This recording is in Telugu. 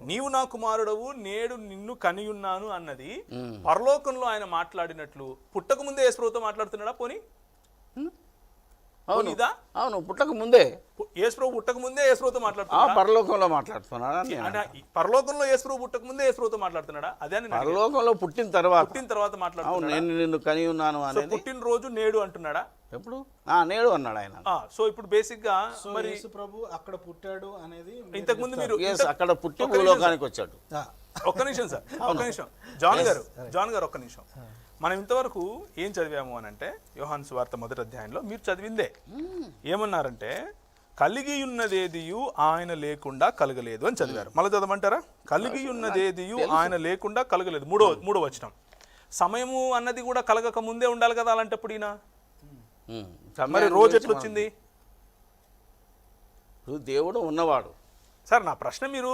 నీవు నా కుమారుడవు నేడు నిన్ను కనియున్నాను అన్నది పరలోకంలో ఆయన మాట్లాడినట్లు పుట్టక ముందే యేసుప్రభుతో మాట్లాడుతున్నాడా పోనీ? అవును ఇదా? అవును, పుట్టక ముందే యేసుప్రభు పుట్టక ముందే యేసుప్రభుతో మాట్లాడుతున్నాడా? పరలోకంలో మాట్లాడుతున్నాడా? పరలోకంలో యేసుప్రభు పుట్టక ముందే యేసుప్రభుతో మాట్లాడుతున్నాడా? అదే అని పరలోకంలో పుట్టిన తర్వాత మాట్లాడుతున్నాడు. అవును, నేను నిన్ను కని ఉన్నాను అనేది పుట్టినరోజు నేడు అంటున్నాడా? ఎప్పుడు నేడు అన్నాడు ఆయన. సో ఇప్పుడు బేసిక్ గా మరి యేసు ప్రభు అక్కడ పుట్టాడు అనేది ఇంతకు ముందు మీరు అక్కడ పుట్టి భూలోకానికి వచ్చాడు. ఒక్క నిమిషం సార్, ఒక్క నిమిషం జాన్ గారు ఒక్క నిమిషం. మనం ఇంతవరకు ఏం చదివాము అని అంటే యోహాను సువార్త 1వ అధ్యాయంలో మీరు చదివిందే ఏమన్నారంటే కలిగి ఉన్నదేదియు ఆయన లేకుండా కలగలేదు అని చదివారు. మళ్ళీ చదవమంటారా? కలిగి ఉన్నదేదియు ఆయన లేకుండా కలగలేదు. మూడో వచనం. సమయము అన్నది కూడా కలగక ముందే ఉండాలి కదా అలాంటప్పుడు ఈయన మరి రోజు ఎట్లొచ్చింది? దేవుడు ఉన్నవాడు సార్ నా ప్రశ్న మీరు